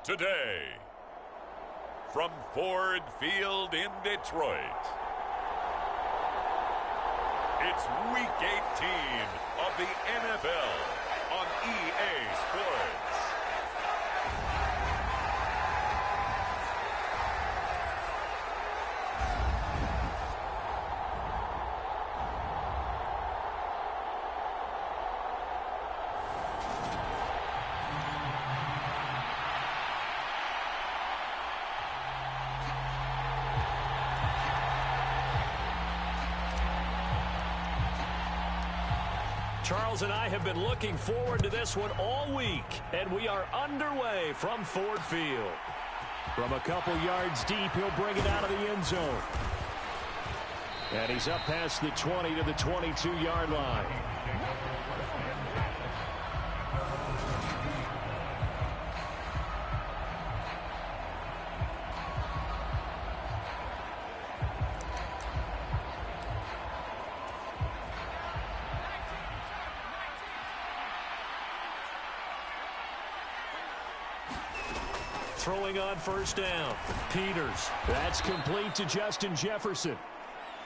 today. From Ford Field in Detroit, it's Week 18 of the NFL on EA Sports. Charles and I have been looking forward to this one all week, and we are underway from Ford Field. From a couple yards deep, he'll bring it out of the end zone. And he's up past the 20 to the 22-yard line. Throwing on first down. Peters. That's complete to Justin Jefferson.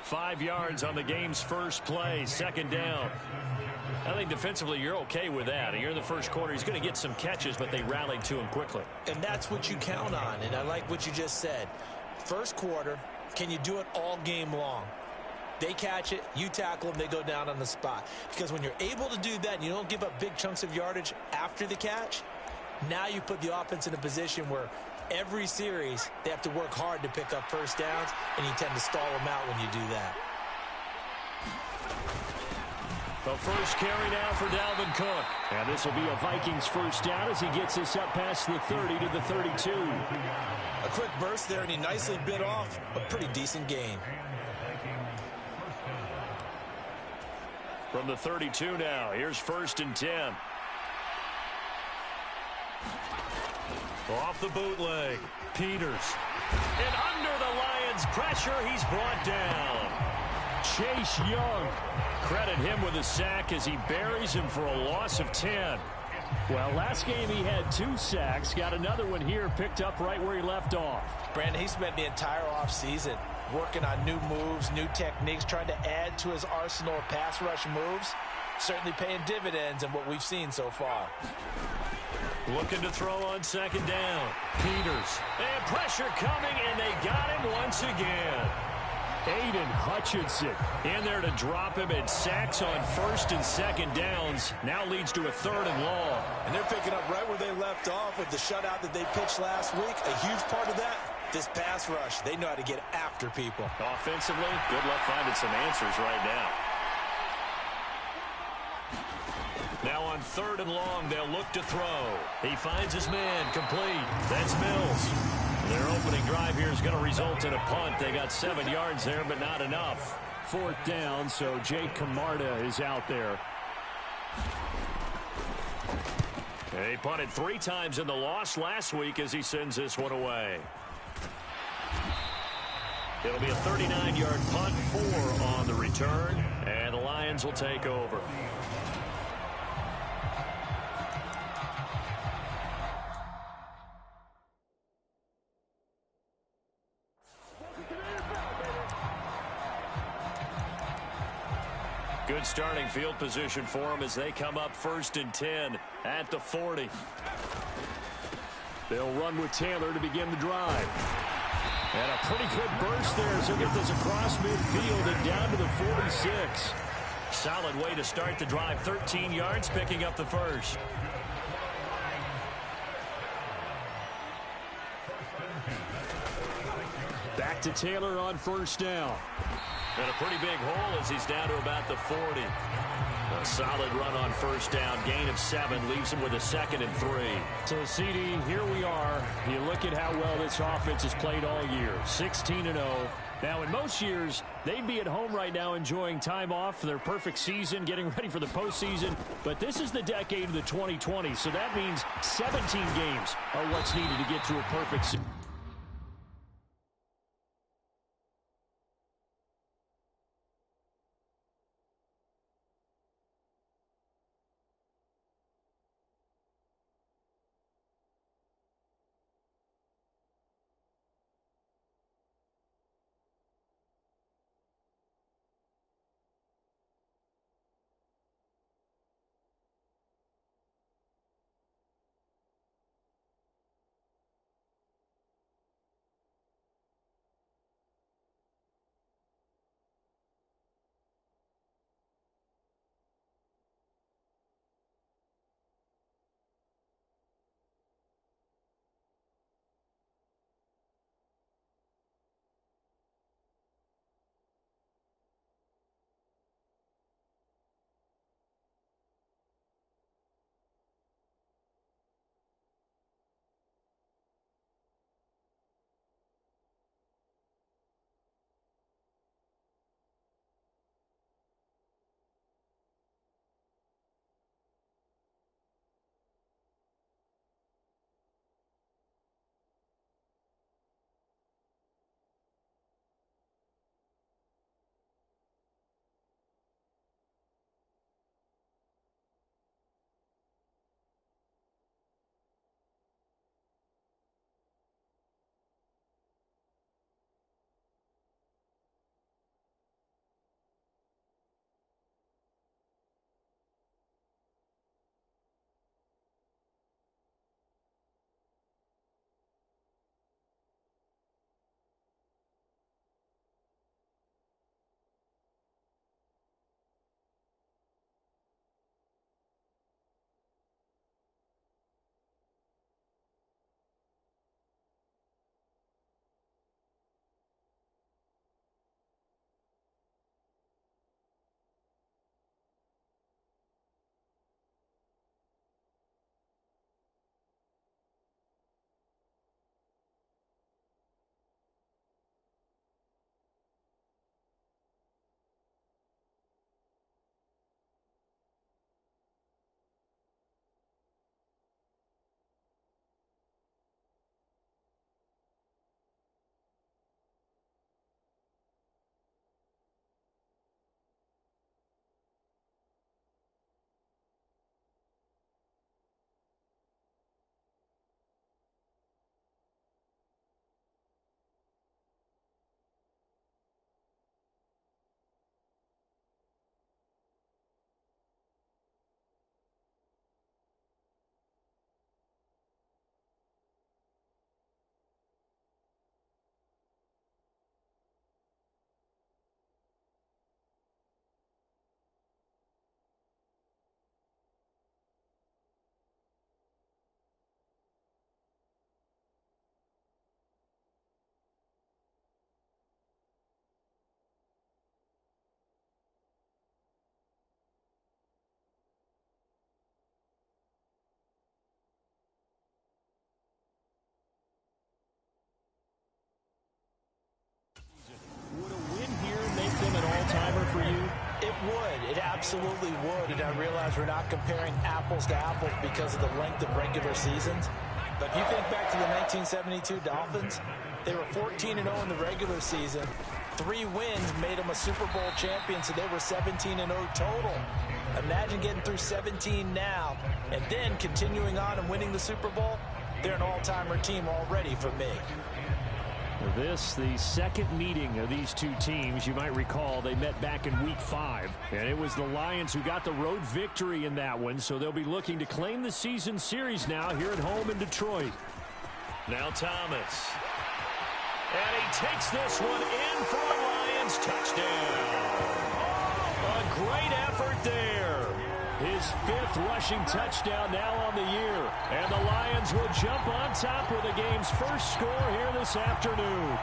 5 yards on the game's first play. Second down. I think defensively you're okay with that. You're in the first quarter. He's going to get some catches, but they rallied to him quickly. And that's what you count on. And I like what you just said. First quarter, can you do it all game long? They catch it, you tackle them, they go down on the spot. Because when you're able to do that and you don't give up big chunks of yardage after the catch, now you put the offense in a position where every series they have to work hard to pick up first downs, and you tend to stall them out when you do that. The first carry now for Dalvin Cook. And this will be a Vikings first down as he gets us up past the 30 to the 32. A quick burst there, and he nicely bit off a pretty decent gain. From the 32 now, here's 1st and 10. Off the bootleg, Peters. And under the Lions' pressure, he's brought down. Chase Young. Credit him with a sack as he buries him for a loss of 10. Well, last game he had 2 sacks. Got another one here, picked up right where he left off. Brandon, he spent the entire offseason working on new moves, new techniques, trying to add to his arsenal of pass rush moves. Certainly paying dividends in what we've seen so far. Looking to throw on second down. Peters. And pressure coming, and they got him once again. Aiden Hutchinson in there to drop him, and sacks on 1st and 2nd downs. Now leads to a 3rd and long. And they're picking up right where they left off with the shutout that they pitched last week. A huge part of that, this pass rush. They know how to get after people. Offensively, good luck finding some answers right now. Now on 3rd and long, they'll look to throw. He finds his man, complete. That's Mills. Their opening drive here is going to result in a punt. They got 7 yards there, but not enough. 4th down, so Jake Camarda is out there. He punted 3 times in the loss last week as he sends this one away. It'll be a 39-yard punt, 4 on the return, and the Lions will take over. Good starting field position for them as they come up 1st and 10 at the 40. They'll run with Taylor to begin the drive. And a pretty good burst there as he'll get this across midfield and down to the 46. Solid way to start the drive. 13 yards, picking up the first. Back to Taylor on 1st down. And a pretty big hole as he's down to about the 40. A solid run on 1st down. Gain of 7 leaves him with a 2nd and 3. So, CD, here we are. You look at how well this offense has played all year. 16-0. Now, in most years, they'd be at home right now enjoying time off for their perfect season, getting ready for the postseason. But this is the decade of the 2020s, so that means 17 games are what's needed to get to a perfect season. absolutely would, and I realize we're not comparing apples to apples because of the length of regular seasons. But if you think back to the 1972 Dolphins, they were 14-0 in the regular season. 3 wins made them a Super Bowl champion, so they were 17-0 total. Imagine getting through 17 now and then continuing on and winning the Super Bowl. They're an all-timer team already for me. This, the second meeting of these two teams. You might recall they met back in Week 5, and it was the Lions who got the road victory in that one, so they'll be looking to claim the season series now here at home in Detroit. Now Thomas. And he takes this one in for a Lions touchdown. A great effort there. His 5th rushing touchdown now on the year. And the Lions will jump on top with the game's first score here this afternoon.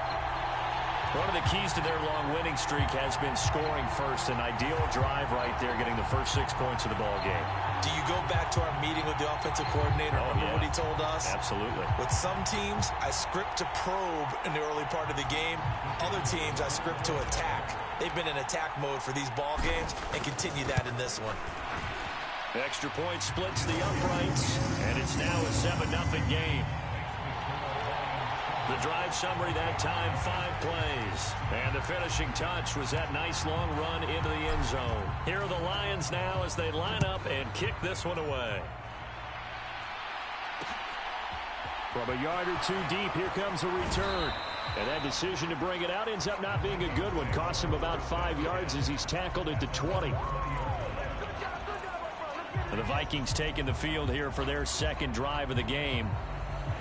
One of the keys to their long winning streak has been scoring first. An ideal drive right there, getting the first 6 points of the ball game. Do you go back to our meeting with the offensive coordinator? Remember what he told us? Absolutely. With some teams, I script to probe in the early part of the game. Other teams, I script to attack. They've been in attack mode for these ball games and continue that in this one. Extra point splits the uprights, and it's now a 7-0 game. The drive summary that time, 5 plays. And the finishing touch was that nice long run into the end zone. Here are the Lions now as they line up and kick this one away. From a yard or 2 deep, here comes a return. And that decision to bring it out ends up not being a good one. Costs him about 5 yards as he's tackled at the 20. The Vikings taking the field here for their second drive of the game.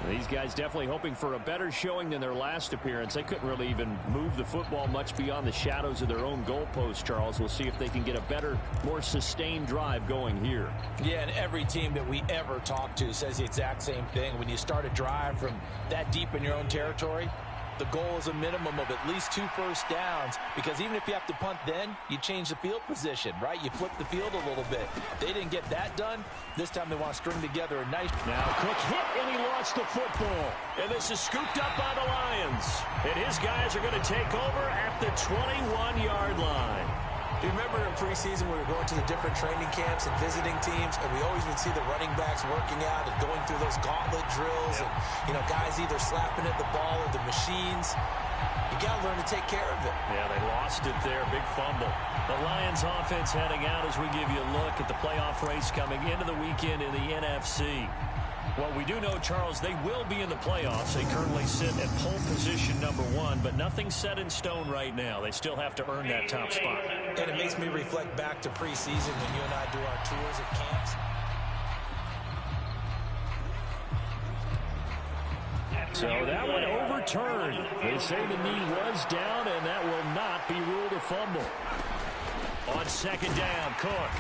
These guys definitely hoping for a better showing than their last appearance. They couldn't really even move the football much beyond the shadows of their own goalpost, Charles. We'll see if they can get a better, more sustained drive going here. Yeah, and every team that we ever talk to says the exact same thing. When you start a drive from that deep in your own territory, the goal is a minimum of at least 2 first downs, because even if you have to punt then, you change the field position, right? You flip the field a little bit. They didn't get that done. This time they want to string together a nice... Now Cook hit, and he lost the football. And this is scooped up by the Lions. And his guys are going to take over at the 21-yard line. Do you remember in preseason we were going to the different training camps and visiting teams, and we always would see the running backs working out and going through those gauntlet drills, and, you know, guys either slapping at the ball or the machines. You got to learn to take care of it. Yeah, they lost it there. Big fumble. The Lions offense heading out as we give you a look at the playoff race coming into the weekend in the NFC. Well, we do know, Charles, they will be in the playoffs. They currently sit at pole position #1, but nothing's set in stone right now. They still have to earn that top spot. And it makes me reflect back to preseason when you and I do our tours of camps. So that one overturned. They say the knee was down, and that will not be ruled a fumble. On second down, Cook.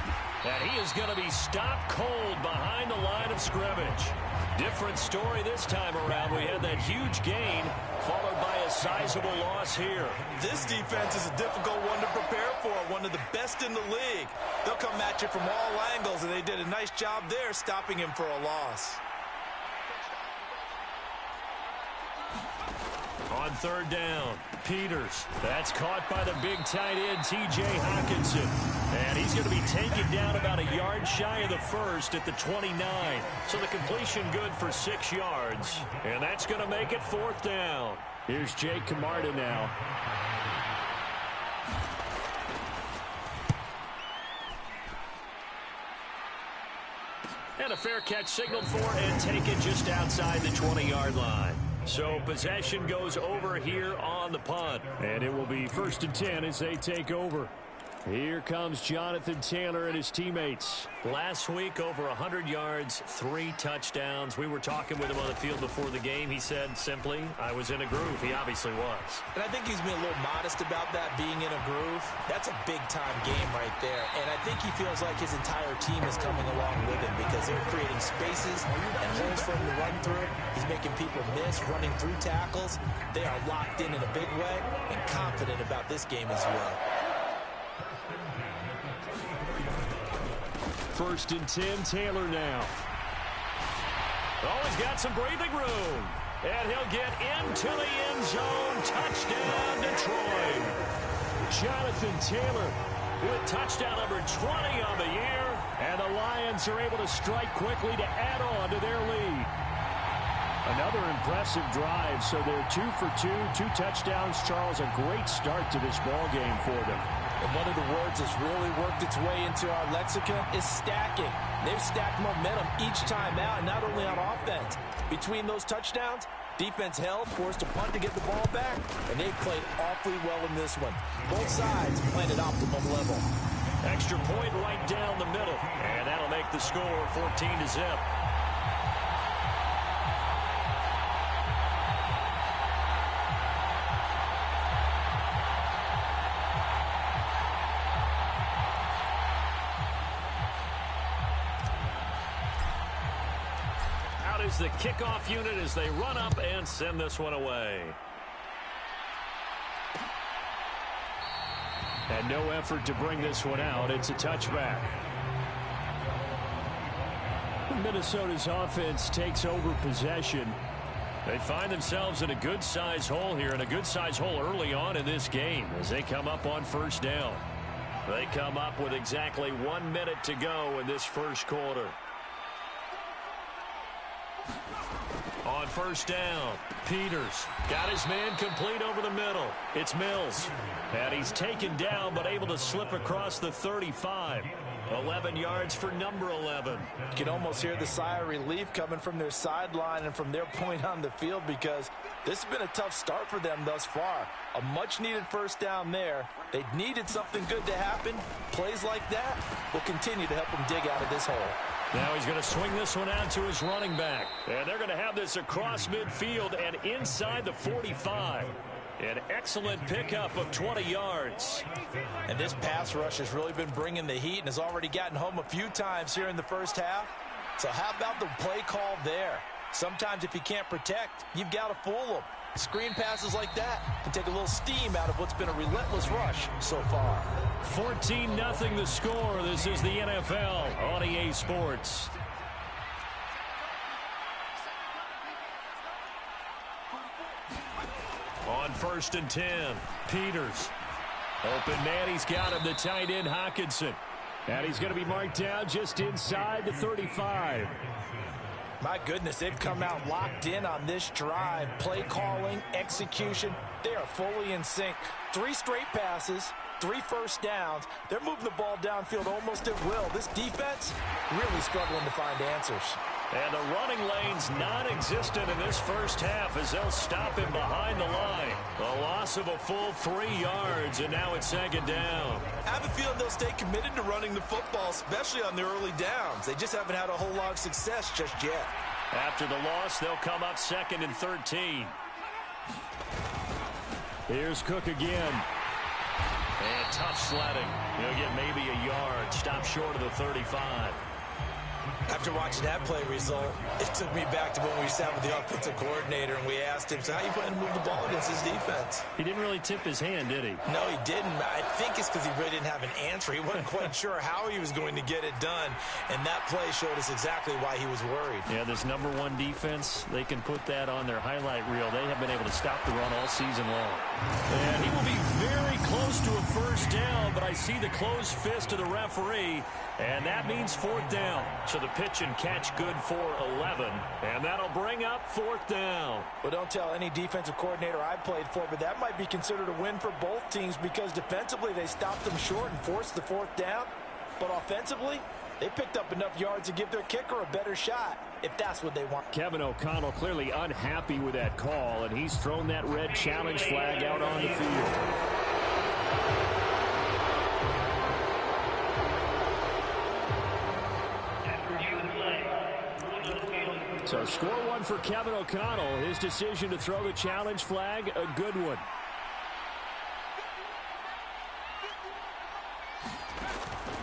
And he is going to be stopped cold behind the line of scrimmage. Different story this time around. We had that huge gain, followed by a sizable loss here. This defense is a difficult one to prepare for, one of the best in the league. They'll come at you from all angles, and they did a nice job there stopping him for a loss. On third down, Peters. That's caught by the big tight end, T.J. Hockenson. And he's going to be taken down about a yard shy of the first at the 29. So the completion good for 6 yards. And that's going to make it 4th down. Here's Jake Camarda now. And a fair catch signaled for and taken just outside the 20-yard line. So possession goes over here on the punt. And it will be 1st and 10 as they take over. Here comes Jonathan Taylor and his teammates. Last week, over 100 yards, 3 touchdowns. We were talking with him on the field before the game. He said simply, I was in a groove. He obviously was. And I think he's been a little modest about that, being in a groove. That's a big-time game right there. And I think he feels like his entire team is coming along with him because they're creating spaces and holes for him to run through. He's making people miss, running through tackles. They are locked in a big way and confident about this game as well. 1st and 10, Taylor now. Oh, he's got some breathing room. And he'll get into the end zone. Touchdown, Detroit. Jonathan Taylor with touchdown number 20 on the year. And the Lions are able to strike quickly to add on to their lead. Another impressive drive, so they're 2 for 2, 2 touchdowns. Charles, a great start to this ball game for them. And one of the words that's really worked its way into our lexicon is stacking. They've stacked momentum each time out, not only on offense. Between those touchdowns, defense held, forced a punt to get the ball back, and they played awfully well in this one. Both sides played at optimum level. Extra point right down the middle, and that'll make the score 14-0. Is the kickoff unit as they run up and send this one away. And no effort to bring this one out. It's a touchback. Minnesota's offense takes over possession. They find themselves in a good-sized hole here, and a good-sized hole early on in this game as they come up on first down. They come up with exactly 1 minute to go in this first quarter. On first down, Peters got his man complete over the middle. It's Mills. And he's taken down but able to slip across the 35. 11 yards for number 11. You can almost hear the sigh of relief coming from their sideline and from their point on the field because this has been a tough start for them thus far. A much-needed first down there. They needed something good to happen. Plays like that will continue to help them dig out of this hole. Now he's going to swing this one out to his running back. And they're going to have this across midfield and inside the 45. An excellent pickup of 20 yards. And this pass rush has really been bringing the heat and has already gotten home a few times here in the first half. So how about the play call there? Sometimes if you can't protect, you've got to fool them. Screen passes like that can take a little steam out of what's been a relentless rush so far. 14-0 the score. This is the NFL on EA Sports. On 1st and 10, Peters. Open man, he's got him, the tight end Hockenson. And he's going to be marked down just inside the 35. My goodness, they've come out locked in on this drive. Play calling, execution, they are fully in sync. 3 straight passes, 3 first downs. They're moving the ball downfield almost at will. This defense really struggling to find answers. And the running lane's non-existent in this first half as they'll stop him behind the line. A loss of a full 3 yards, and now it's 2nd down. I have a feeling they'll stay committed to running the football, especially on the early downs. They just haven't had a whole lot of success just yet. After the loss, they'll come up 2nd and 13. Here's Cook again. And tough sledding. He'll get maybe a yard. Stop short of the 35. After watching that play result, it took me back to when we sat with the offensive coordinator and we asked him, so how you plan to move the ball against his defense? He didn't really tip his hand, did he? No, he didn't. I think it's because he really didn't have an answer. He wasn't quite sure how he was going to get it done, and that play showed us exactly why he was worried. Yeah, this number 1 defense, they can put that on their highlight reel. They have been able to stop the run all season long. And he will be very close to a first down, but I see the closed fist of the referee, and that means 4th down. So the pitch and catch good for 11, and that'll bring up 4th down. Well, don't tell any defensive coordinator I've played for, but that might be considered a win for both teams because defensively they stopped them short and forced the 4th down, but offensively they picked up enough yards to give their kicker a better shot if that's what they want. Kevin O'Connell clearly unhappy with that call, and he's thrown that red challenge flag out on the field. So score 1 for Kevin O'Connell. His decision to throw the challenge flag, a good one.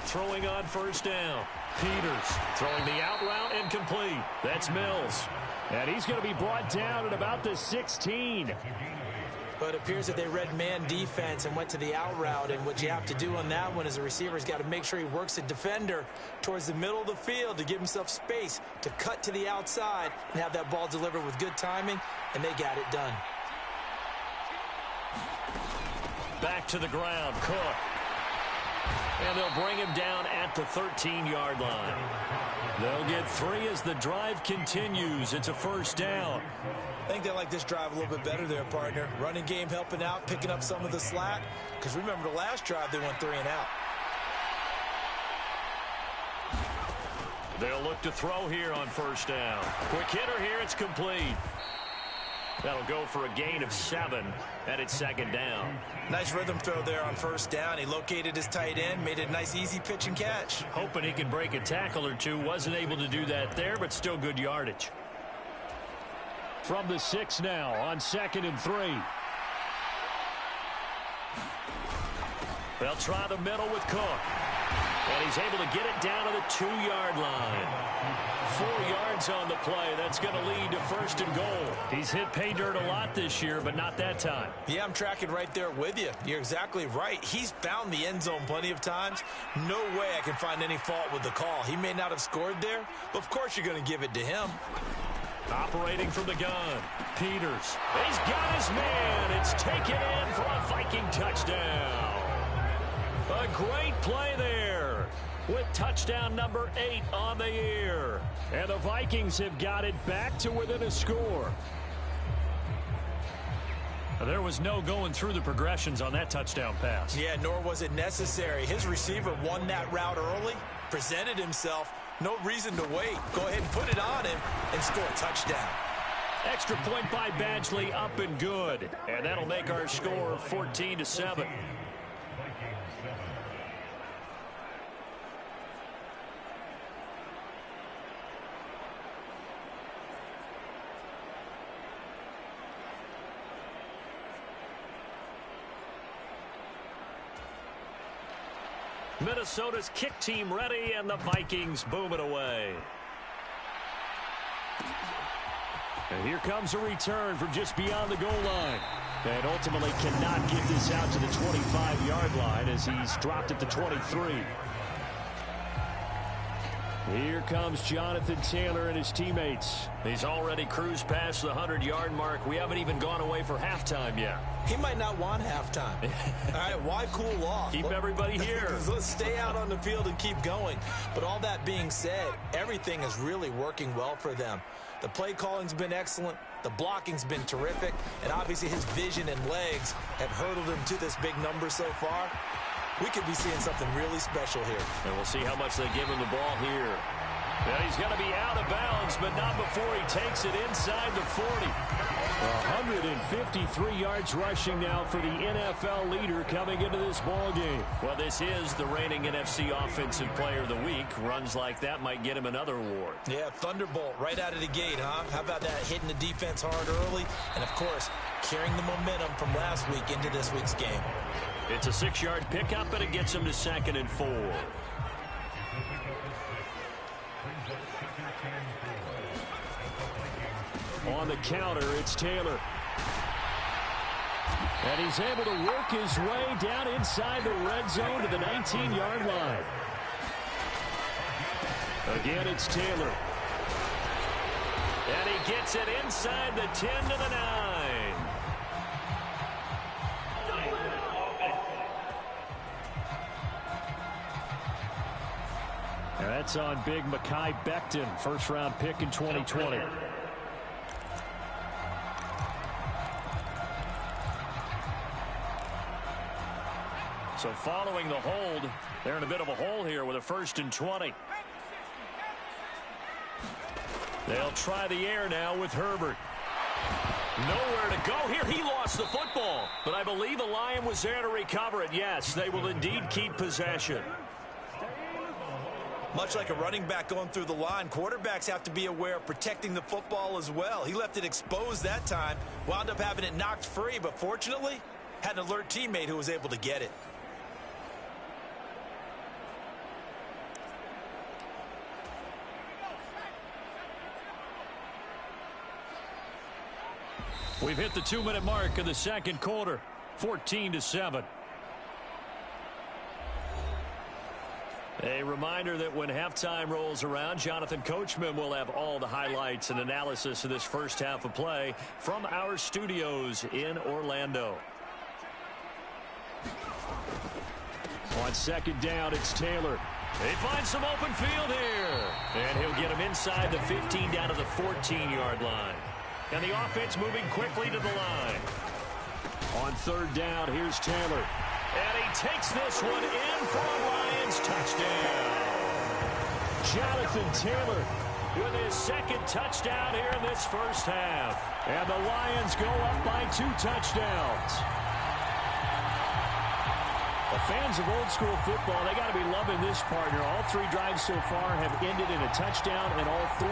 Throwing on first down. Peters throwing the out route incomplete. That's Mills. And he's going to be brought down at about the 16. But it appears that they read man defense and went to the out route. And what you have to do on that one is the receiver's got to make sure he works the defender towards the middle of the field to give himself space to cut to the outside and have that ball delivered with good timing, and they got it done. Back to the ground, Cook. And they'll bring him down at the 13-yard line. They'll get 3 as the drive continues. It's a first down. I think they like this drive a little bit better there, partner. Running game helping out, picking up some of the slack. Because remember the last drive, they went 3 and out. They'll look to throw here on first down. Quick hitter here, it's complete. That'll go for a gain of 7, and it's second down. Nice rhythm throw there on first down. He located his tight end, made it a nice, easy pitch and catch. Hoping he can break a tackle or two. Wasn't able to do that there, but still good yardage. From the 6 now on 2nd and 3. They'll try the middle with Cook. And he's able to get it down to the 2-yard line. 4 yards on the play. That's going to lead to first and goal. He's hit pay dirt a lot this year, but not that time. Yeah, I'm tracking right there with you. You're exactly right. He's found the end zone plenty of times. No way I can find any fault with the call. He may not have scored there, but of course you're going to give it to him. Operating from the gun, Peters. He's got his man. It's taken in for a Viking touchdown. A great play there with touchdown number 8 on the year. And the Vikings have got it back to within a score. There was no going through the progressions on that touchdown pass. Yeah, nor was it necessary. His receiver won that route early, presented himself. No reason to wait. Go ahead and put it on him and score a touchdown. Extra point by Badgley, up and good. And that'll make our score 14-7. Minnesota's kick team ready, and the Vikings boom it away. And here comes a return from just beyond the goal line. And ultimately cannot get this out to the 25-yard line as he's dropped at the 23. Here comes Jonathan Taylor and his teammates. He's already cruised past the 100-yard mark. We haven't even gone away for halftime yet. He might not want halftime. All right, why cool off? Keep everybody here. Let's stay out on the field and keep going. But all that being said, everything is really working well for them. The play calling's been excellent. The blocking's been terrific. And obviously his vision and legs have hurdled him to this big number so far. We could be seeing something really special here. And we'll see how much they give him the ball here. And he's going to be out of bounds, but not before he takes it inside the 40. 153 yards rushing now for the NFL leader coming into this ball game. Well, this is the reigning NFC Offensive Player of the Week. Runs like that might get him another award. Yeah, Thunderbolt right out of the gate, huh? How about that, hitting the defense hard early? And, of course, carrying the momentum from last week into this week's game. It's a 6-yard pickup, and it gets him to 2nd and 4. On the counter, it's Taylor. And he's able to work his way down inside the red zone to the 19-yard line. Again, it's Taylor. And he gets it inside the 10 to the 9. And that's on big Mekhi Becton, first-round pick in 2020. So following the hold, they're in a bit of a hole here with a 1st and 20. They'll try the air now with Herbert. Nowhere to go here. He lost the football, but I believe the Lion was there to recover it. Yes, they will indeed keep possession. Much like a running back going through the line, quarterbacks have to be aware of protecting the football as well. He left it exposed that time, wound up having it knocked free, but fortunately, had an alert teammate who was able to get it. We've hit the 2-minute mark of the second quarter, 14-7. A reminder that when halftime rolls around, Jonathan Coachman will have all the highlights and analysis of this first half of play from our studios in Orlando. On second down, it's Taylor. They find some open field here. And he'll get him inside the 15 down to the 14-yard line. And the offense moving quickly to the line. On third down, here's Taylor. And he takes this one in for a Lions touchdown. Jonathan Taylor with his second touchdown here in this first half. And the Lions go up by 2 touchdowns. The fans of old school football, they got to be loving this, partner. All 3 drives so far have ended in a touchdown, and all 3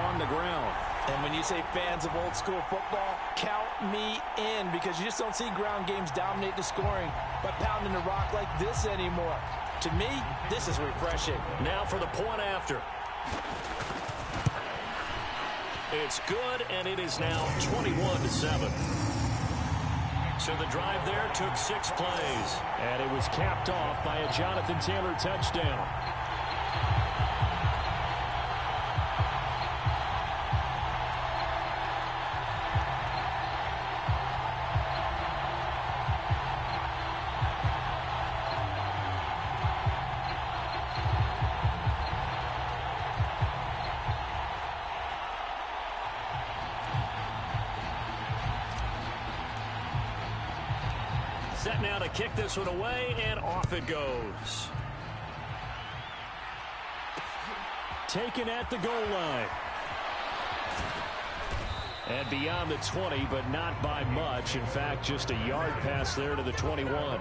on the ground. And when you say fans of old school football, count me in, because you just don't see ground games dominate the scoring by pounding the rock like this anymore. To me, this is refreshing. Now for the point after. It's good, and it is now 21-7. So the drive there took 6 plays. And it was capped off by a Jonathan Taylor touchdown. Set now to kick this one away, and off it goes. Taken at the goal line. And beyond the 20, but not by much. In fact, just a yard pass there to the 21.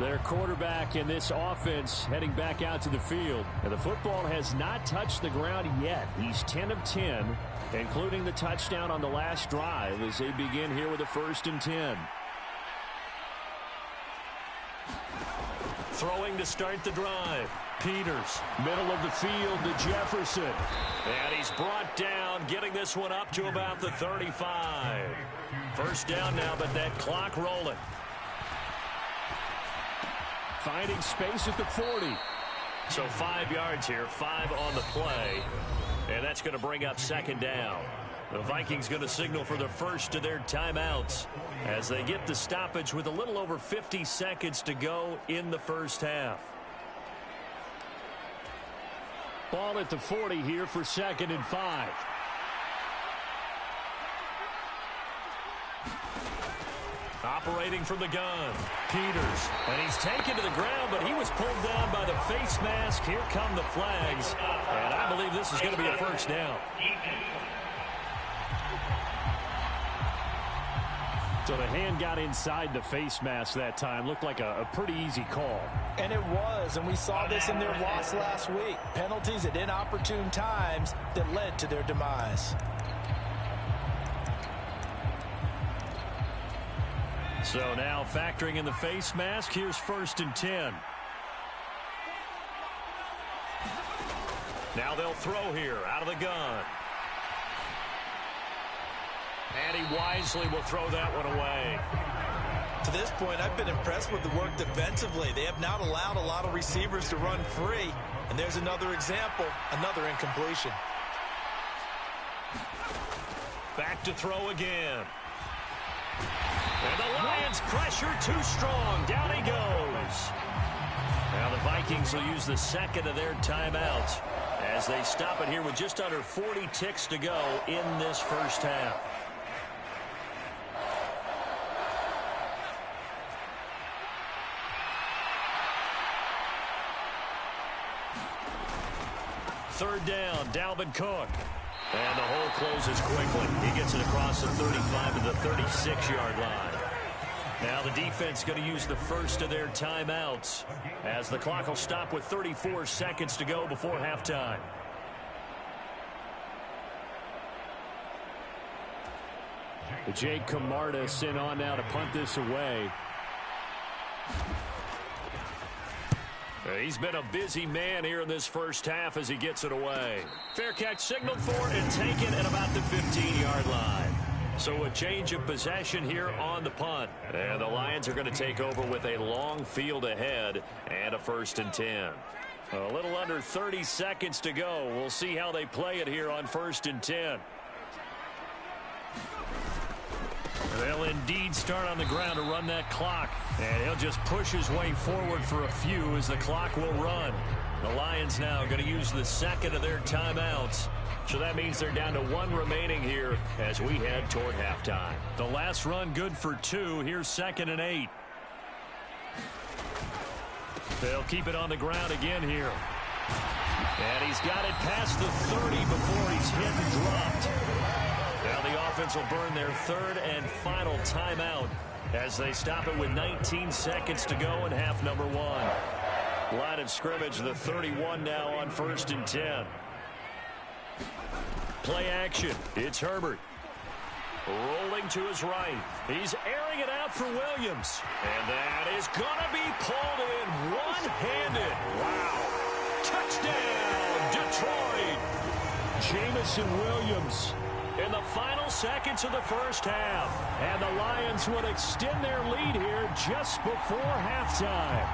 Their quarterback in this offense heading back out to the field. And the football has not touched the ground yet. He's 10 of 10, including the touchdown on the last drive as they begin here with a 1st and 10. Throwing to start the drive. Peters, middle of the field to Jefferson. And he's brought down, getting this one up to about the 35. First down now, but that clock rolling. Finding space at the 40. So 5 yards here, 5 on the play. And that's going to bring up second down. The Vikings going to signal for the first of their timeouts as they get the stoppage with a little over 50 seconds to go in the first half. Ball at the 40 here for 2nd and 5. Operating from the gun, Peters. And he's taken to the ground, but he was pulled down by the face mask. Here come the flags. And I believe this is going to be a first down. So the hand got inside the face mask that time. Looked like a pretty easy call. And it was, and we saw this in their loss last week. Penalties at inopportune times that led to their demise. So now factoring in the face mask, here's 1st and 10. Now they'll throw here out of the gun. And he wisely will throw that one away. To this point, I've been impressed with the work defensively. They have not allowed a lot of receivers to run free. And there's another example, another incompletion. Back to throw again. And the Lions pressure too strong. Down he goes. Now the Vikings will use the second of their timeouts as they stop it here with just under 40 ticks to go in this first half. Third down, Dalvin Cook. And the hole closes quickly. He gets it across the 35 to the 36-yard line. Now the defense going to use the first of their timeouts as the clock will stop with 34 seconds to go before halftime. Jake Camarda sent on now to punt this away. He's been a busy man here in this first half as he gets it away. Fair catch signaled for and taken at about the 15-yard line. So a change of possession here on the punt. And the Lions are going to take over with a long field ahead and a 1st and 10. A little under 30 seconds to go. We'll see how they play it here on 1st and 10. They'll indeed start on the ground to run that clock. And he'll just push his way forward for a few as the clock will run. The Lions now going to use the second of their timeouts. So that means they're down to 1 remaining here as we head toward halftime. The last run good for 2. Here's 2nd and 8. They'll keep it on the ground again here. And he's got it past the 30 before he's hit and dropped. Now the offense will burn their 3rd and final timeout as they stop it with 19 seconds to go in half number 1. Line of scrimmage, the 31 now on 1st and 10. Play action. It's Herbert. Rolling to his right. He's airing it out for Williams. And that is going to be pulled in one-handed. Wow. Touchdown, Detroit. Jameson Williams in the final seconds of the first half. And the Lions would extend their lead here just before halftime.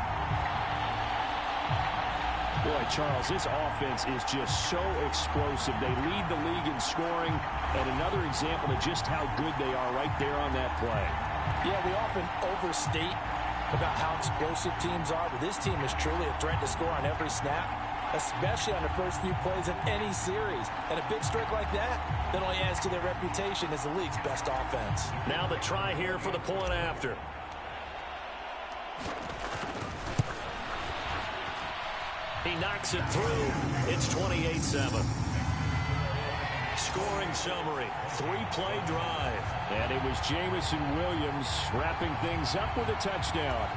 Boy, Charles, this offense is just so explosive. They lead the league in scoring, and another example of just how good they are right there on that play. Yeah, we often overstate about how explosive teams are, but this team is truly a threat to score on every snap, especially on the first few plays of any series. And a big streak like that only adds to their reputation as the league's best offense. Now the try here for the point after. He knocks it through. It's 28-7. Scoring summary, 3-play drive. And it was Jameson Williams wrapping things up with a touchdown.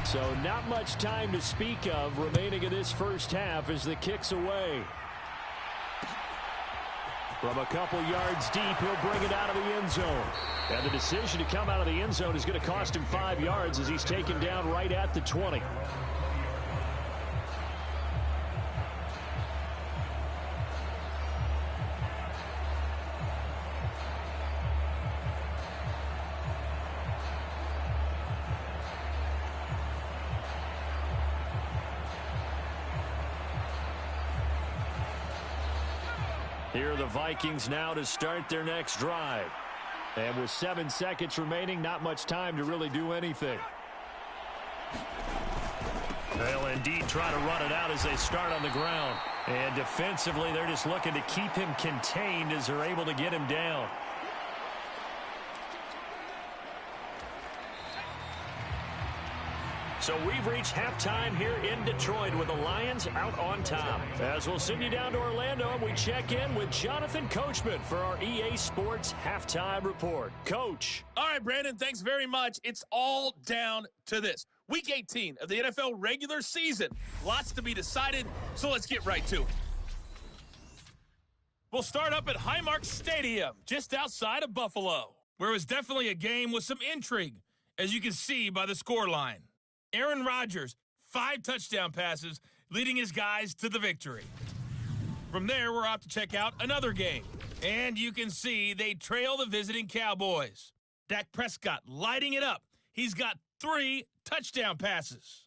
So not much time to speak of remaining in this first half as the kick's away. From a couple yards deep, he'll bring it out of the end zone. And the decision to come out of the end zone is going to cost him 5 yards as he's taken down right at the 20. Here are the Vikings now to start their next drive. And with 7 seconds remaining, not much time to really do anything. They'll indeed try to run it out as they start on the ground. And defensively, they're just looking to keep him contained as they're able to get him down. So we've reached halftime here in Detroit with the Lions out on top. As we'll send you down to Orlando, we check in with Jonathan Coachman for our EA Sports Halftime Report. Coach. All right, Brandon, thanks very much. It's all down to this. Week 18 of the NFL regular season. Lots to be decided, so let's get right to it. We'll start up at Highmark Stadium, just outside of Buffalo, where it was definitely a game with some intrigue, as you can see by the scoreline. Aaron Rodgers, 5 touchdown passes, leading his guys to the victory. From there, we're off to check out another game. And you can see they trail the visiting Cowboys. Dak Prescott lighting it up. He's got 3 touchdown passes.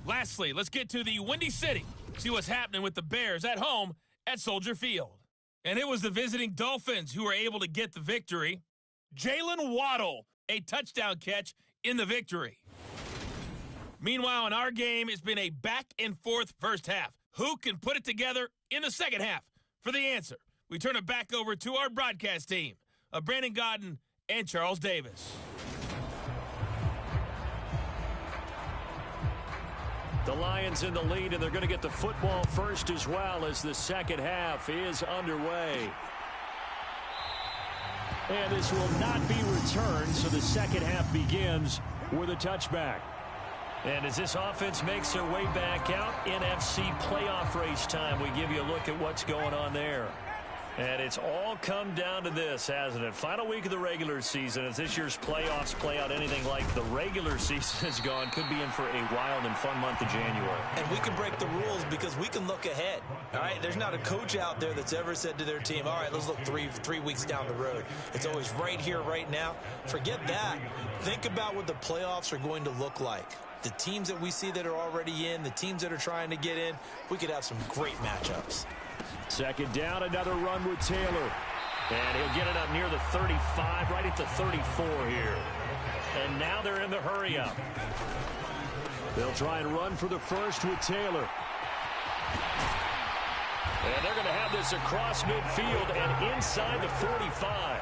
Lastly, let's get to the Windy City. See what's happening with the Bears at home at Soldier Field. And it was the visiting Dolphins who were able to get the victory. Jalen Waddle, a touchdown catch in the victory. Meanwhile, in our game, it's been a back-and-forth first half. Who can put it together in the second half? For the answer, we turn it back over to our broadcast team of Brandon Gaudin and Charles Davis. The Lions in the lead, and they're going to get the football first as well as the second half is underway. And this will not be returned, so the second half begins with a touchback. And as this offense makes their way back out, NFC playoff race time, we give you a look at what's going on there. And it's all come down to this, hasn't it? Final week of the regular season. As this year's playoffs play out anything like the regular season has gone, could be in for a wild and fun month of January. And we can break the rules because we can look ahead. All right, there's not a coach out there that's ever said to their team, all right, let's look three weeks down the road. It's always right here, right now. Forget that. Think about what the playoffs are going to look like. the teams that we see that are already in, the teams that are trying to get in, we could have some great matchups. Second down, another run with Taylor. And he'll get it up near the 35, right at the 34 here. And now they're in the hurry-up. They'll try and run for the first with Taylor. And they're going to have this across midfield and inside the 45.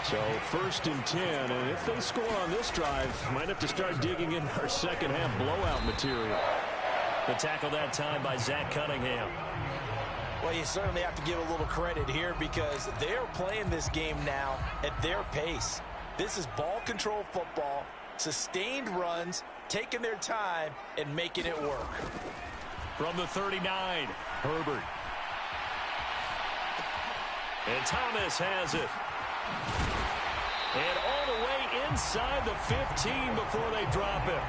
So first and 10, and if they score on this drive, might have to start digging in our second half blowout material. The tackle that time by Zach Cunningham. Well, you certainly have to give a little credit here because they're playing this game now at their pace. This is ball control football, sustained runs, taking their time, and making it work. From the 39, Herbert. And Thomas has it. And all the way inside the 15 before they drop it.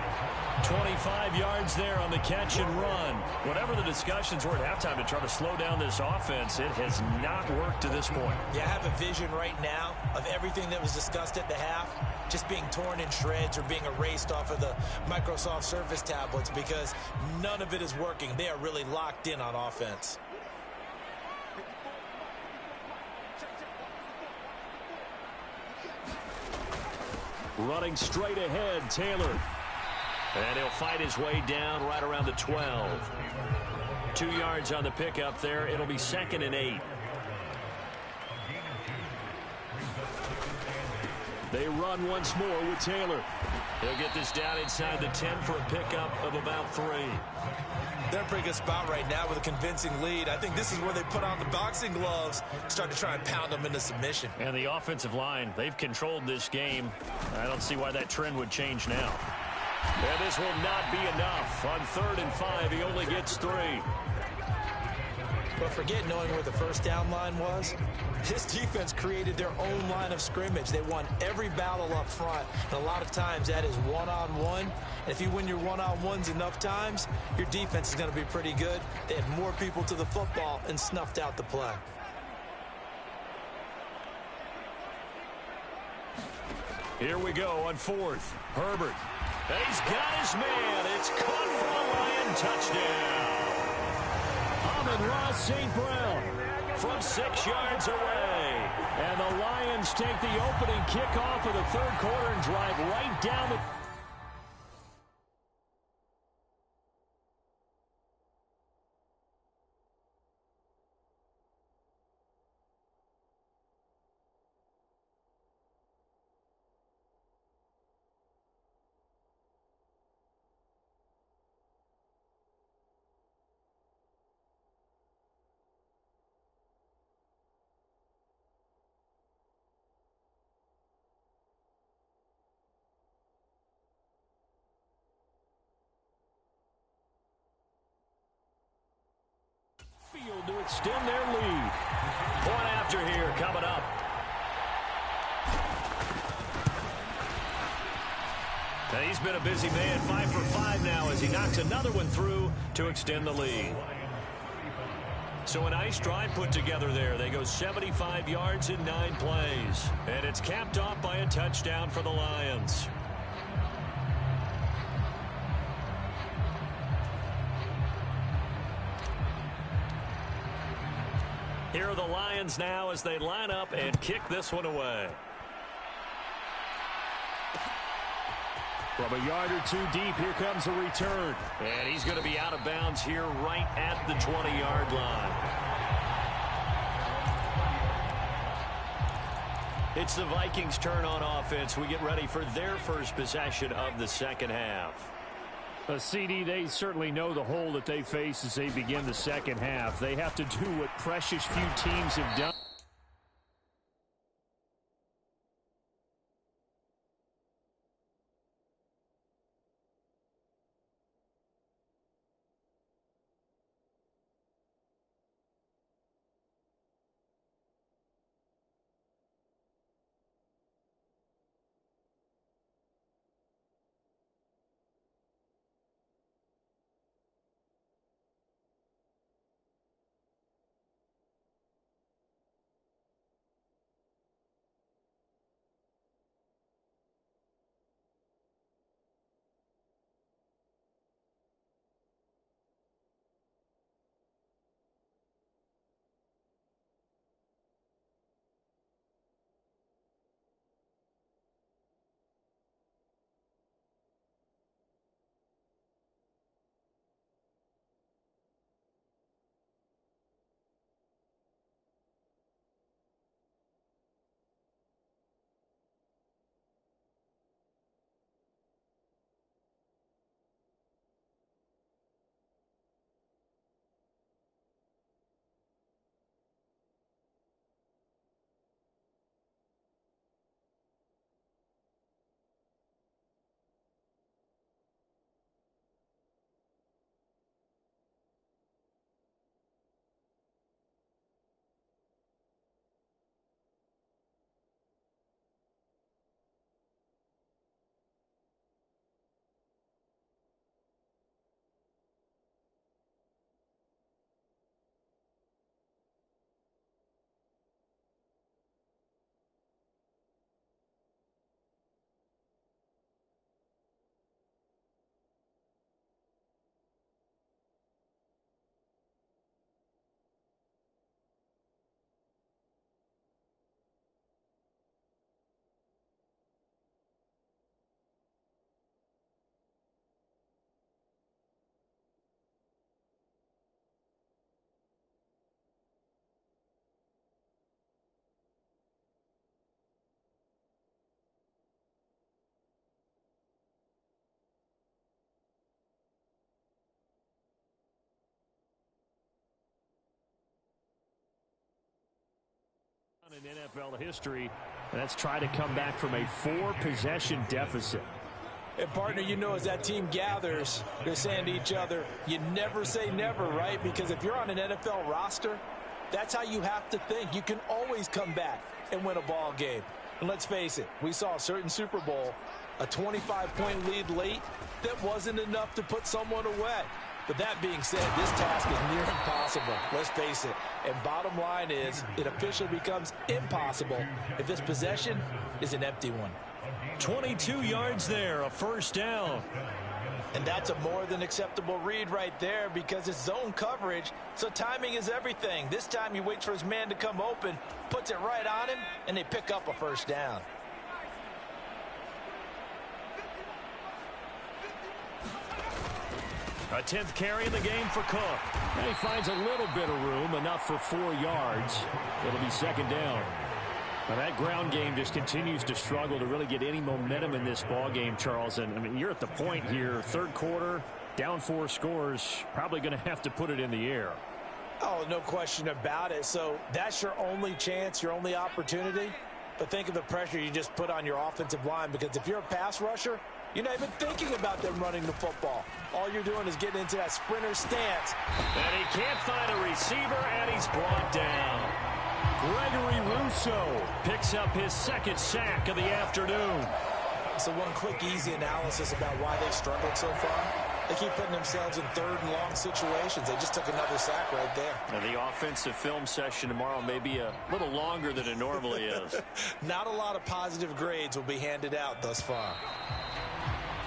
25 yards there on the catch and run. Whatever the discussions were at halftime to try to slow down this offense, it has not worked to this point. Yeah, I have a vision right now of everything that was discussed at the half just being torn in shreds or being erased off of the Microsoft Surface tablets because none of it is working. They are really locked in on offense. Running straight ahead, Taylor. And he'll fight his way down right around the 12. 2 yards on the pickup there. It'll be 2nd and 8. They run once more with Taylor. He'll get this down inside the 10 for a pickup of about 3. They're in a pretty good spot right now with a convincing lead. I think this is where they put on the boxing gloves, start to try and pound them into submission. And the offensive line, they've controlled this game. I don't see why that trend would change now. And this will not be enough. On 3rd and 5, he only gets 3. But forget knowing where the first down line was. This defense created their own line of scrimmage. They won every battle up front. And a lot of times that is one-on-one. And if you win your one-on-ones enough times, your defense is going to be pretty good. They had more people to the football and snuffed out the play. Here we go on 4th. Herbert. And he's got his man. It's caught for a Lion touchdown. Amon-Ra St. Brown from 6 yards away. And the Lions take the opening kickoff of the 3rd quarter and drive right down the... field to extend their lead. Point after here coming up. And he's been a busy man, 5 for 5 now as he knocks another one through to extend the lead. So a nice drive put together there. They go 75 yards in 9 plays. And it's capped off by a touchdown for the Lions. Here are the Lions now as they line up and kick this one away. From a yard or 2 deep, here comes a return. And he's going to be out of bounds here right at the 20-yard line. It's the Vikings' turn on offense. We get ready for their first possession of the second half. CD, they certainly know the hole that they face as they begin the second half. They have to do what precious few teams have done. in NFL history. And that's try to come back from a 4-possession deficit. And, partner, you know, as that team gathers, they're saying to each other, you never say never, right? Because if you're on an NFL roster, that's how you have to think. You can always come back and win a ball game. And let's face it, we saw a certain Super Bowl, a 25-point lead late that wasn't enough to put someone away. But that being said, this task is near impossible. Let's face it. And bottom line is, it officially becomes impossible if this possession is an empty one. 22 yards there, a first down. And that's a more than acceptable read right there because it's zone coverage, so timing is everything. This time he waits for his man to come open, puts it right on him, and they pick up a first down. A 10th carry in the game for Cook. And he finds a little bit of room, enough for 4 yards. It'll be second down. Now that ground game just continues to struggle to really get any momentum in this ball game, Charles. And, I mean, you're at the point here, third quarter, down 4 scores, probably going to have to put it in the air. Oh, no question about it. So that's your only chance, your only opportunity. But think of the pressure you just put on your offensive line, because if you're a pass rusher, you're not even thinking about them running the football. All you're doing is getting into that sprinter stance. And he can't find a receiver, and he's brought down. Gregory Rousseau picks up his second sack of the afternoon. So one quick, easy analysis about why they struggled so far. They keep putting themselves in third and long situations. They just took another sack right there. Now the offensive film session tomorrow may be a little longer than it normally is. Not a lot of positive grades will be handed out thus far.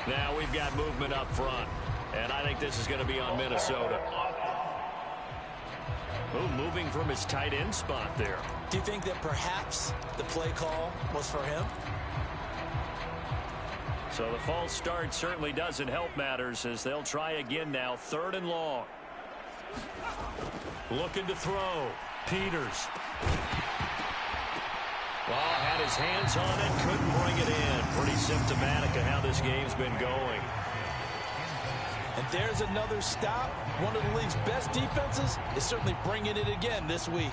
Now we've got movement up front, and I think this is going to be on Minnesota. Oh, moving from his tight end spot there. Do you think that perhaps the play call was for him? So the false start certainly doesn't help matters as they'll try again now, third and long. Looking to throw. Peters. Well, had his hands on it, couldn't bring it in. Pretty symptomatic of how this game's been going. And there's another stop. One of the league's best defenses is certainly bringing it again this week.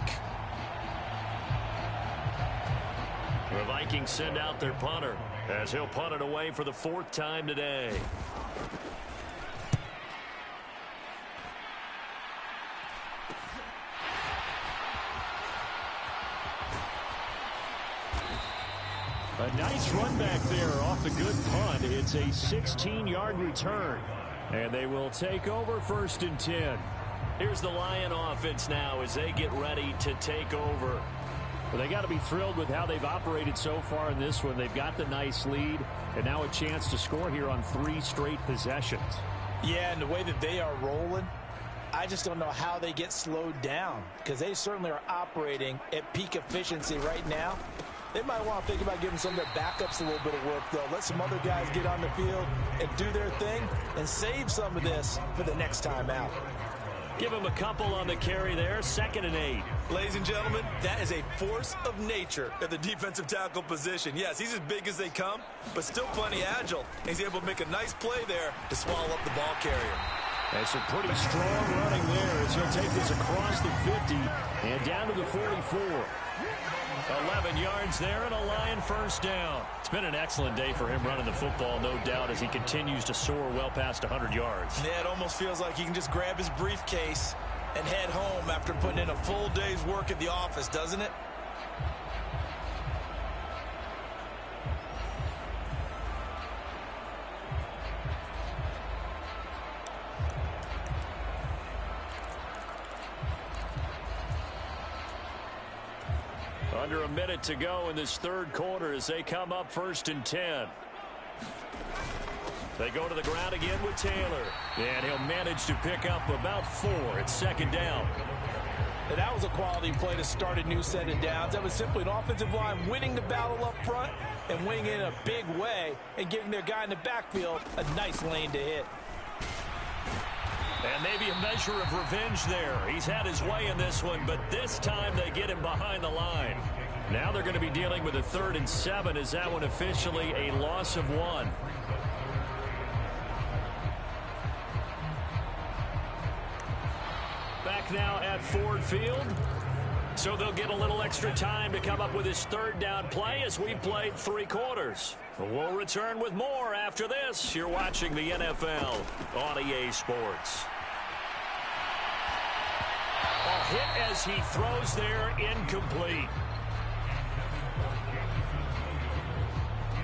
The Vikings send out their punter as he'll punt it away for the 4th time today. A nice run back there off the good punt. It's a 16-yard return. And they will take over 1st and 10. Here's the Lion offense now as they get ready to take over. Well, they got to be thrilled with how they've operated so far in this one. They've got the nice lead, and now a chance to score here on 3 straight possessions. Yeah, and the way that they are rolling, I just don't know how they get slowed down, because they certainly are operating at peak efficiency right now. They might want to think about giving some of their backups a little bit of work, though. Let some other guys get on the field and do their thing and save some of this for the next time out. Give him a couple on the carry there, 2nd and 8. Ladies and gentlemen, that is a force of nature at the defensive tackle position. Yes, he's as big as they come, but still plenty agile. He's able to make a nice play there to swallow up the ball carrier. That's a pretty strong running there as he'll take this across the 50 and down to the 44. 11 yards there and a Lion first down. It's been an excellent day for him running the football, no doubt, as he continues to soar well past 100 yards. Yeah, it almost feels like he can just grab his briefcase and head home after putting in a full day's work at the office, doesn't it? Under a minute to go in this third quarter as they come up 1st and 10. They go to the ground again with Taylor. And he'll manage to pick up about 4. It's 2nd down. And that was a quality play to start a new set of downs. That was simply an offensive line winning the battle up front and winning it in a big way and giving their guy in the backfield a nice lane to hit. And maybe a measure of revenge there. He's had his way in this one, but this time they get him behind the line. Now they're going to be dealing with a 3rd and 7 as that one officially a loss of 1. Back now at Ford Field. So they'll get a little extra time to come up with his third down play as we've played 3 quarters. We'll return with more after this. You're watching the NFL on EA Sports. A hit as he throws there, incomplete.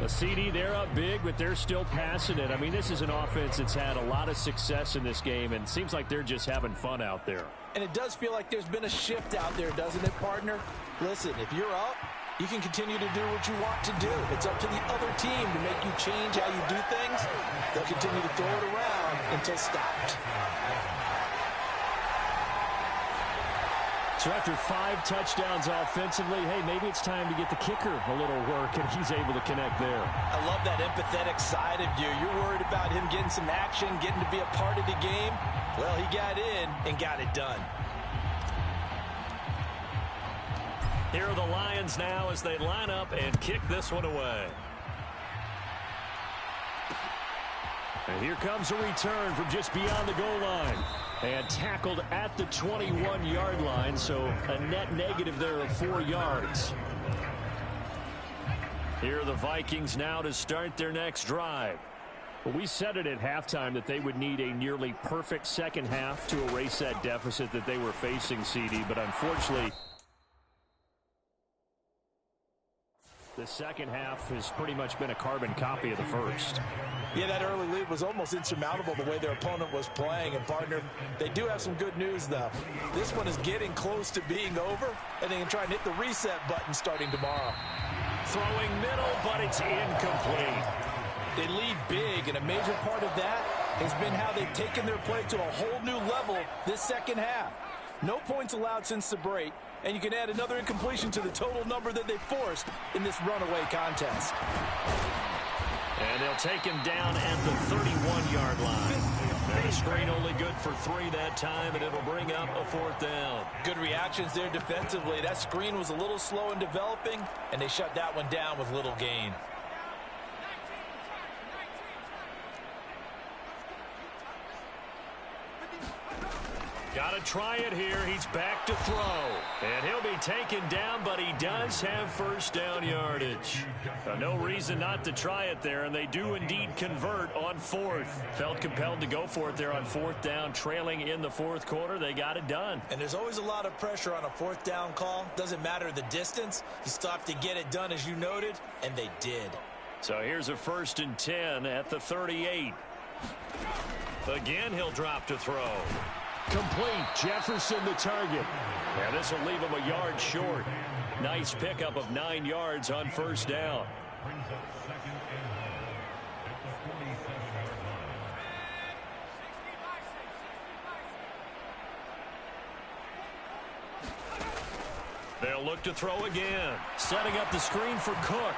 A CD, they're up big, but they're still passing it. I mean, this is an offense that's had a lot of success in this game, and it seems like they're just having fun out there. And it does feel like there's been a shift out there, doesn't it, partner? Listen, if you're up, you can continue to do what you want to do. It's up to the other team to make you change how you do things. They'll continue to throw it around until stopped. So after 5 touchdowns offensively, hey, maybe it's time to get the kicker a little work, and he's able to connect there. I love that empathetic side of you. You're worried about him getting some action, getting to be a part of the game. Well, he got in and got it done. Here are the Lions now as they line up and kick this one away. And here comes a return from just beyond the goal line. And tackled at the 21-yard line, so a net negative there of 4 yards. Here are the Vikings now to start their next drive. Well, we said it at halftime that they would need a nearly perfect second half to erase that deficit that they were facing, CD, but unfortunately, the second half has pretty much been a carbon copy of the first. Yeah, that early lead was almost insurmountable the way their opponent was playing. And, partner, they do have some good news, though. This one is getting close to being over, and they can try and hit the reset button starting tomorrow. Throwing middle, but it's incomplete. They lead big, and a major part of that has been how they've taken their play to a whole new level this second half. No points allowed since the break, and you can add another incompletion to the total number that they forced in this runaway contest. And they'll take him down at the 31-yard line. And the screen only good for 3 that time, and it'll bring up a 4th down. Good reactions there defensively. That screen was a little slow in developing, and they shut that one down with little gain. Got to try it here. He's back to throw. And he'll be taken down, but he does have first down yardage. No reason not to try it there, and they do indeed convert on 4th. Felt compelled to go for it there on 4th down, trailing in the 4th quarter. They got it done. And there's always a lot of pressure on a 4th down call. Doesn't matter the distance. You stop to get it done, as you noted, and they did. So here's a 1st and 10 at the 38. Again, he'll drop to throw. Complete. Jefferson the target. Yeah, this will leave him a yard short. Nice pickup of 9 yards on 1st down. They'll look to throw again. Setting up the screen for Cook.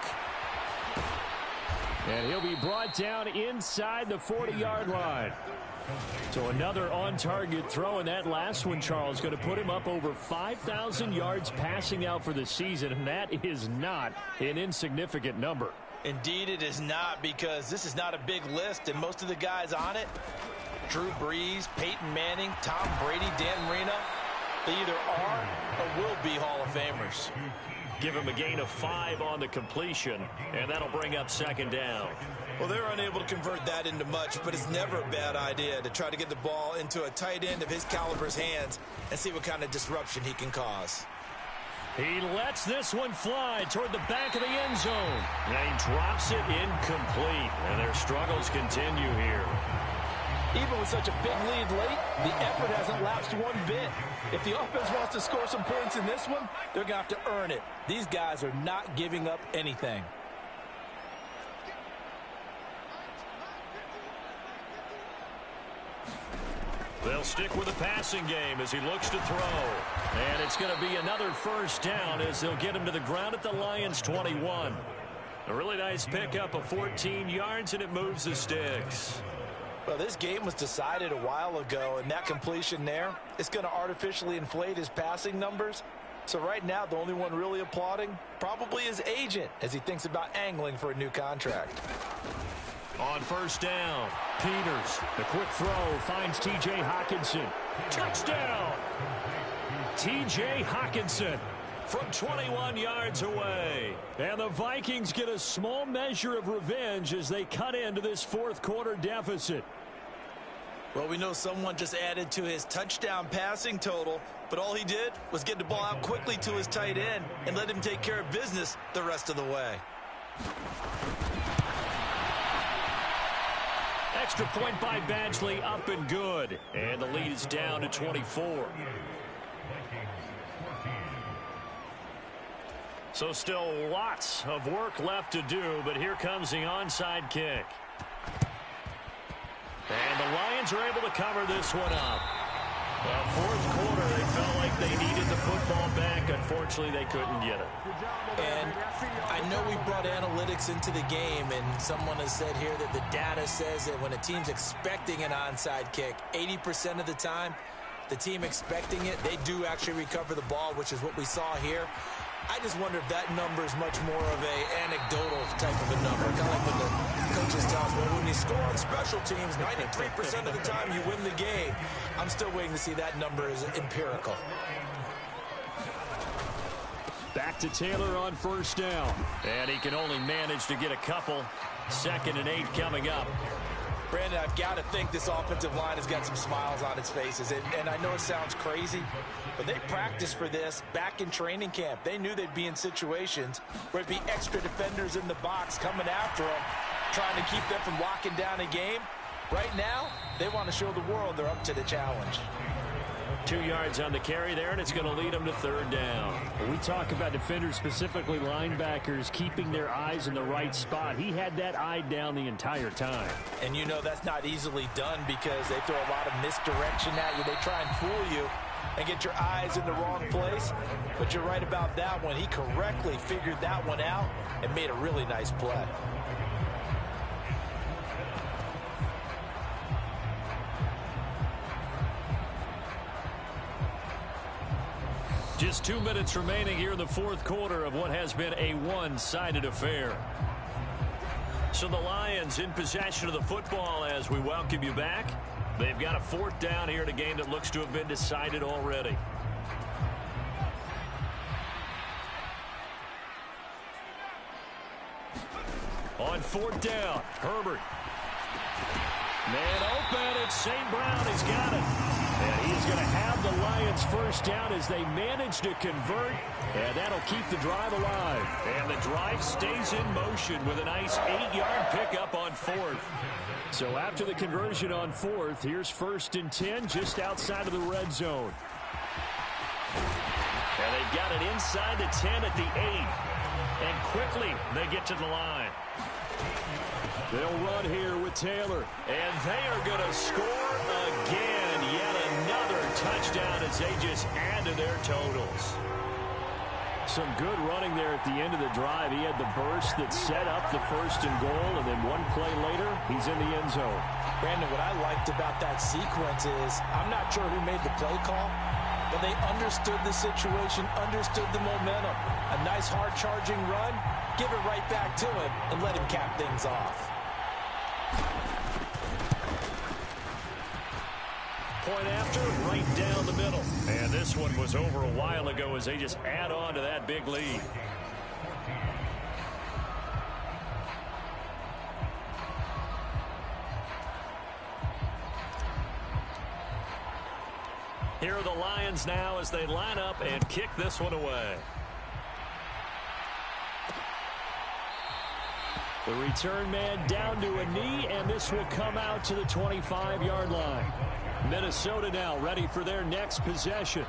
And he'll be brought down inside the 40-yard line. So another on-target throw, and that last one, Charles, going to put him up over 5,000 yards passing out for the season, and that is not an insignificant number. Indeed it is not, because this is not a big list, and most of the guys on it, Drew Brees, Peyton Manning, Tom Brady, Dan Marino, they either are or will be Hall of Famers. Give him a gain of 5 on the completion, and that'll bring up 2nd down. Well, they're unable to convert that into much, but it's never a bad idea to try to get the ball into a tight end of his caliber's hands and see what kind of disruption he can cause. He lets this one fly toward the back of the end zone. And he drops it incomplete, and their struggles continue here. Even with such a big lead late, the effort hasn't lapsed one bit. If the offense wants to score some points in this one, they're going to have to earn it. These guys are not giving up anything. They'll stick with the passing game as he looks to throw. And it's going to be another 1st down as they'll get him to the ground at the Lions' 21. A really nice pickup of 14 yards, and it moves the sticks. Well, this game was decided a while ago, and that completion there is going to artificially inflate his passing numbers. So right now, the only one really applauding probably his agent as he thinks about angling for a new contract. On first down. Peters, the quick throw, finds T.J. Hockenson. Touchdown! T.J. Hockenson from 21 yards away. And the Vikings get a small measure of revenge as they cut into this fourth quarter deficit. Well, we know someone just added to his touchdown passing total, but all he did was get the ball out quickly to his tight end and let him take care of business the rest of the way. Extra point by Badgley, up and good. And the lead is down to 24. So still lots of work left to do, but here comes the onside kick. And the Lions are able to cover this one up. Well, fourth quarter, they felt like they needed the football back. Unfortunately, they couldn't get it. And I know we brought analytics into the game, and someone has said here that the data says that when a team's expecting an onside kick, 80% of the time, the team expecting it, they do actually recover the ball, which is what we saw here. I just wonder if that number is much more of a anecdotal type of a number. Kind of like when the coaches tell us, well, when you score on special teams, 93% of the time you win the game. I'm still waiting to see that number is empirical. Back to Taylor on first down. And he can only manage to get a couple. 2nd and 8 coming up. Brandon, I've got to think this offensive line has got some smiles on its faces. And I know it sounds crazy, but they practiced for this back in training camp. They knew they'd be in situations where it'd be extra defenders in the box coming after them, trying to keep them from locking down a game. Right now, they want to show the world they're up to the challenge. 2 yards on the carry there, and it's going to lead them to 3rd down. We talk about defenders, specifically linebackers, keeping their eyes in the right spot. He had that eye down the entire time. And you know that's not easily done because they throw a lot of misdirection at you. They try and fool you and get your eyes in the wrong place. But you're right about that one. He correctly figured that one out and made a really nice play. Just 2 minutes remaining here in the fourth quarter of what has been a one-sided affair. So the Lions in possession of the football as we welcome you back. They've got a 4th down here in a game that looks to have been decided already. On 4th down, Herbert. Man open, it's St. Brown. He's got it. And he's going to have the Lions first down as they manage to convert. And that'll keep the drive alive. And the drive stays in motion with a nice 8-yard pickup on 4th. So after the conversion on 4th, here's 1st and 10 just outside of the red zone. And they've got it inside the 10 at the 8. And quickly they get to the line. They'll run here with Taylor. And they are going to score again. Yet another touchdown as they just add to their totals. Some good running there at the end of the drive. He had the burst that set up the 1st and goal, and then one play later, he's in the end zone. Brandon, what I liked about that sequence is I'm not sure who made the play call, but they understood the situation, understood the momentum. A nice hard-charging run, give it right back to him, and let him cap things off. Point after, right down the middle. And this one was over a while ago as they just add on to that big lead. Here are the Lions now as they line up and kick this one away. The return man down to a knee, and this will come out to the 25-yard line. Minnesota now ready for their next possession.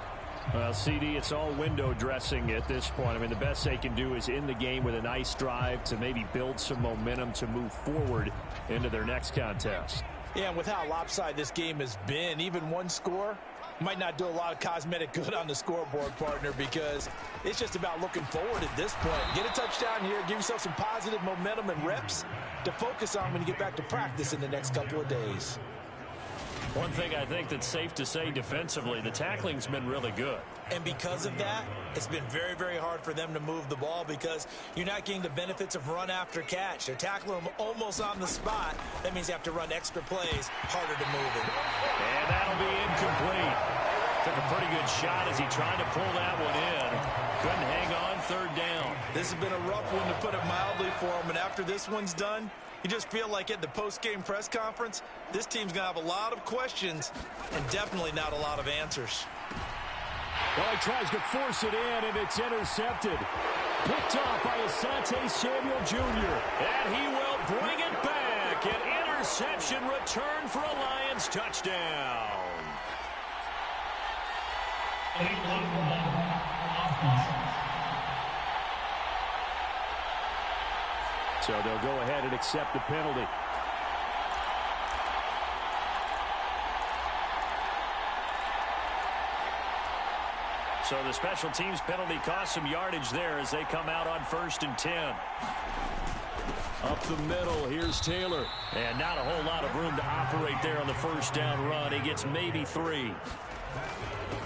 Well, CD, it's all window dressing at this point. I mean, the best they can do is in the game with a nice drive to maybe build some momentum to move forward into their next contest. Yeah, and with how lopsided this game has been, even one score might not do a lot of cosmetic good on the scoreboard, partner, because it's just about looking forward at this point. Get a touchdown here, give yourself some positive momentum and reps to focus on when you get back to practice in the next couple of days. One thing I think that's safe to say defensively, the tackling's been really good. And because of that, it's been very, very hard for them to move the ball because you're not getting the benefits of run after catch. They're tackling them almost on the spot. That means you have to run extra plays, harder to move it. And that'll be incomplete. Took a pretty good shot as he tried to pull that one in. Couldn't hang on, third down. This has been a rough one, to put it mildly, for him. And after this one's done, you just feel like at the post-game press conference, this team's going to have a lot of questions and definitely not a lot of answers. Well, he tries to force it in, and it's intercepted. Picked off by Asante Samuel Jr. And he will bring it back. An interception return for a Lions touchdown. So they'll go ahead and accept the penalty. So the special teams penalty cost some yardage there as they come out on 1st and 10. Up the middle, here's Taylor. And not a whole lot of room to operate there on the first down run. He gets maybe 3.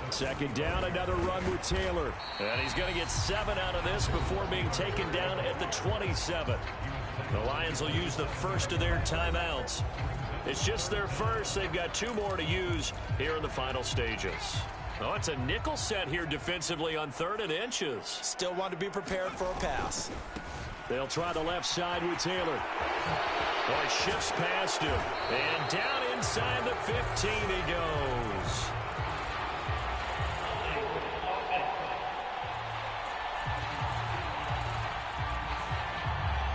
Second down, another run with Taylor. And he's going to get 7 out of this before being taken down at the 27. The Lions will use the first of their timeouts. It's just their first. They've got 2 more to use here in the final stages. Oh, it's a nickel set here defensively on 3rd and inches. Still want to be prepared for a pass. They'll try the left side with Taylor. Boy, shifts past him. And down inside the 15 he goes.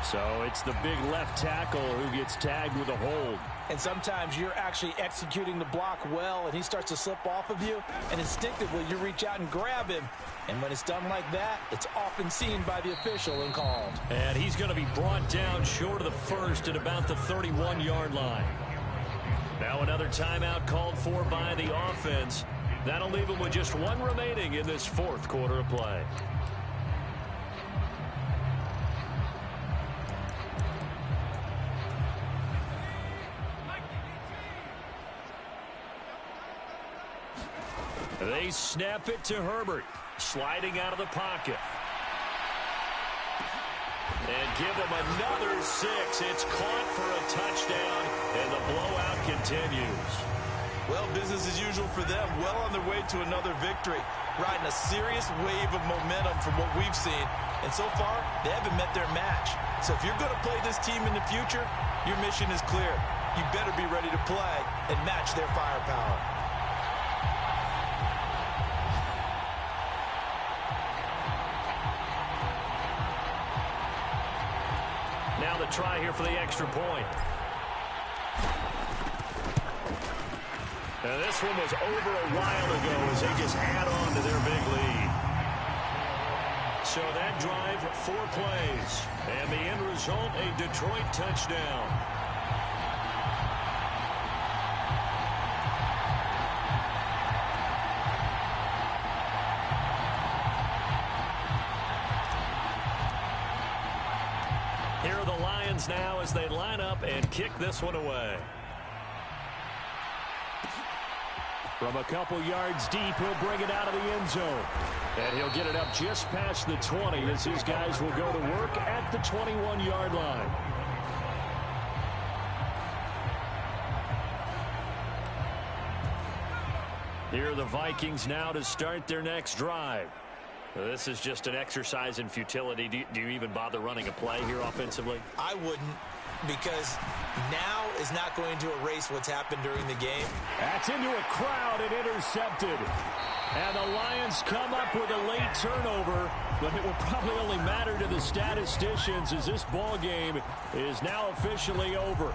So it's the big left tackle who gets tagged with a hold. And sometimes you're actually executing the block well, and he starts to slip off of you, and instinctively you reach out and grab him. And when it's done like that, it's often seen by the official and called. And he's going to be brought down short of the first at about the 31-yard line. Now another timeout called for by the offense. That'll leave him with just 1 remaining in this 4th quarter of play. They snap it to Herbert, sliding out of the pocket. And give him another 6. It's caught for a touchdown, and the blowout continues. Well, business as usual for them. Well on their way to another victory. Riding a serious wave of momentum from what we've seen. And so far, they haven't met their match. So if you're going to play this team in the future, your mission is clear. You better be ready to play and match their firepower. Now the try here for the extra point. And this one was over a while ago as they just add on to their big lead. So that drive, 4 plays. And the end result, a Detroit touchdown. Here are the Lions now as they line up and kick this one away. From a couple yards deep, he'll bring it out of the end zone. And he'll get it up just past the 20 as these guys will go to work at the 21-yard line. Here are the Vikings now to start their next drive. This is just an exercise in futility. Do you even bother running a play here offensively? I wouldn't, because now is not going to erase what's happened during the game. That's into a crowd and intercepted. And the Lions come up with a late turnover, but it will probably only matter to the statisticians as this ball game is now officially over.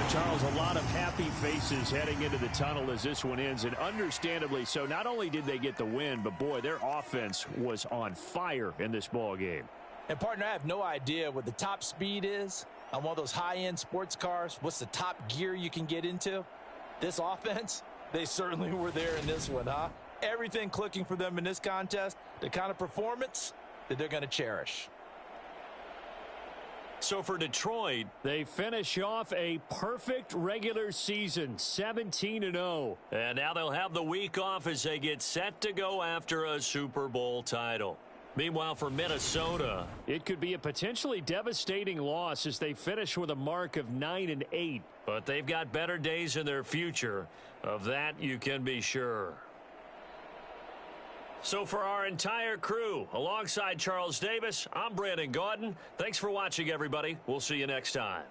Charles, a lot of happy faces heading into the tunnel as this one ends, and understandably so. Not only did they get the win, but boy, their offense was on fire in this ball game. And partner, I have no idea what the top speed is on one of those high-end sports cars. What's the top gear you can get into? This offense, they certainly were there in this one, huh? everything clicking for them in this contest, the kind of performance that they're going to cherish. So for Detroit, they finish off a perfect regular season, 17-0. And now they'll have the week off as they get set to go after a Super Bowl title. Meanwhile, for Minnesota, it could be a potentially devastating loss as they finish with a mark of 9-8. But they've got better days in their future. Of that, you can be sure. So for our entire crew, alongside Charles Davis, I'm Brandon Gaudin. Thanks for watching, everybody. We'll see you next time.